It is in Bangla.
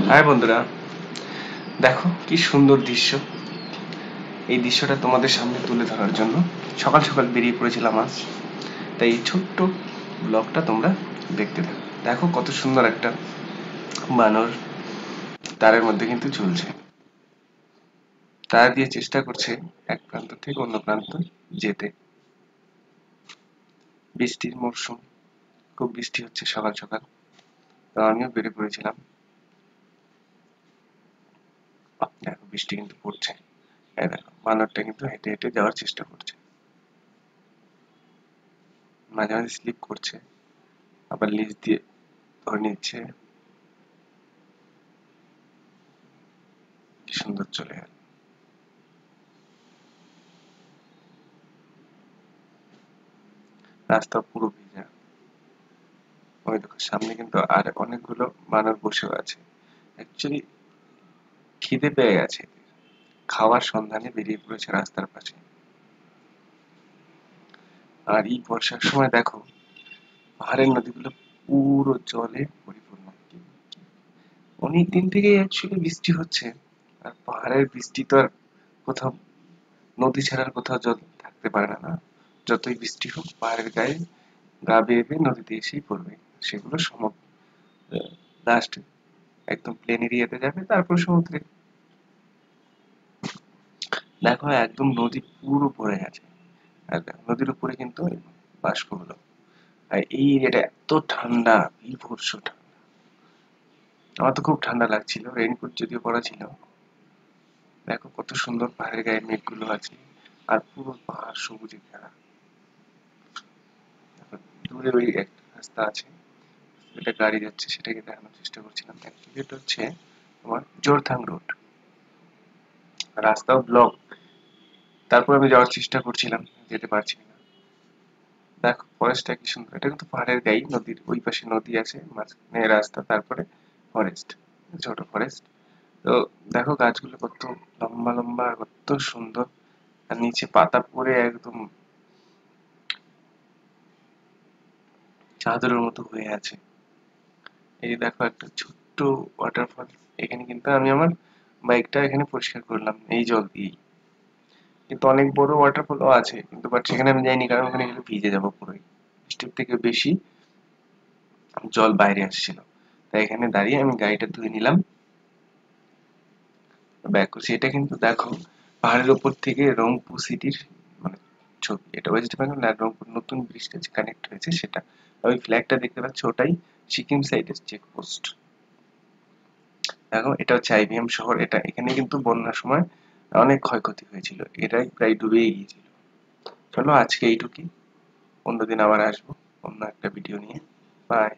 হাই বন্ধুরা, দেখো কি সুন্দর দৃশ্য। এই দৃশ্যটা তোমাদের সামনে তুলে ধরার জন্য সকাল সকাল বেরিয়ে পড়েছিলাম আজ। তাই এই ছোট্ট ব্লগটা তোমরা দেখতে থাকো। দেখো কত সুন্দর একটা বানর তারের মধ্যে কিন্তু ঝুলছে। তার দিয়ে চেষ্টা করছে এক প্রান্ত থেকে অন্য প্রান্ত যেতে। বৃষ্টির মরশুম, খুব বৃষ্টি হচ্ছে সকাল সকাল, তো আমিও বেরিয়ে পড়েছিলাম। দেখো বৃষ্টি কিন্তু পড়ছে। এই দেখো বানরটা কিন্তু হেঁটে হেঁটে যাওয়ার চেষ্টা করছে, মাঝে মাঝে স্লিপ করছে, আবার লিজ দিয়ে ধরে নিচ্ছে। কি সুন্দর চলে গেল। রাস্তা পুরো ভিজা। ওই দেখো সামনে কিন্তু আর অনেকগুলো বানর বসেও আছে। অ্যাকচুয়ালি খিদে পেয়ে গেছে, খাওয়ার সন্ধানে বেরিয়ে পড়েছে রাস্তার পাশে। আর এই বর্ষার সময় দেখো পাহাড়ের নদীগুলো পুরো জলে পরিপূর্ণ। অনেক দিন থেকেই অ্যাকচুয়ালি বৃষ্টি হচ্ছে, আর পাহাড়ের বৃষ্টি তো আর কোথাও নদী ছাড়ার কোথাও জল থাকতে পারে না। না, যতই বৃষ্টি হোক পাহাড়ের গায়ে গা বেয়ে বেয়ে নদীতে এসেই পড়বে। সেগুলো লাস্ট একদম প্লেন এরিয়াতে যাবে, তারপর সমুদ্রে। দেখো একদম নদী পুরো ভরে গেছে। আর দেখো নদীর উপরে কিন্তু ওই বাষ্পগুলো। আর এই এরিয়াটা এত ঠান্ডা, বীভৎস ঠান্ডা। আমার তো খুব ঠান্ডা লাগছিল, রেইনকোট যদিও পরা ছিল। দেখো কত সুন্দর পাহাড়ের গায়ে মেঘগুলো আছে, আর পুরো পাহাড় সবুজে ঘেরা। দেখো দূরে ওই একটা রাস্তা আছে, এটা গাড়ি যাচ্ছে, সেটাকে দেখানোর চেষ্টা করছিলাম। অ্যাকচুয়ালি এটা হচ্ছে তোমার জোরথাং রোড, রাস্তাও ব্লক। তারপর আমি যাওয়ার চেষ্টা করছিলাম, যেতে পারছি না। দেখো ফরেস্টটা কি সুন্দর। এটা কিন্তু পাহাড়ের গায়ে, নদীর ওই পাশে নদী আছে, মাঝখানে রাস্তা, তারপরে ফরেস্ট, ছোট ফরেস্ট। তো দেখো গাছগুলো কত লম্বা লম্বা আর কত সুন্দর। আর নিচে পাতা পড়ে একদম চাদরের মতো হয়ে আছে। এই যে দেখো একটা ছোট্ট ওয়াটারফল। এখানে কিন্তু আমি আমার বাইকটা এখানে পরিষ্কার করলাম এই জল দিয়েই। কিন্তু অনেক বড় ওয়াটারফলও আছে, কিন্তু বাট সেখানে আমি যাইনি, কারণ ওখানে গেলে ভিজে যাবো পুরোই। বৃষ্টির থেকে বেশি জল বাইরে আসছিল। তাই এখানে দাঁড়িয়ে আমি গাড়িটা ধুয়ে নিলাম, ব্যাক করছি। এটা কিন্তু দেখো পাহাড়ের উপর থেকে রংপুর সিটির মানে ছবি। এটা ওয়েস্ট বেঙ্গল আর রংপুর নতুন ব্রিজটা যে কানেক্ট হয়েছে সেটা। ওই ফ্ল্যাগটা দেখতে পাচ্ছ, ওটাই সিকিম সাইডের চেকপোস্ট। দেখো এটা হচ্ছে আইবিএম শহর। এটা এখানে কিন্তু বন্যার সময় অনেক ক্ষয়ক্ষতি হয়েছিল, এটাই প্রায় ডুবেই গিয়েছিল। চলো আজকে এইটুকুই, অন্যদিন আবার আসবো অন্য একটা ভিডিও নিয়ে। বাই।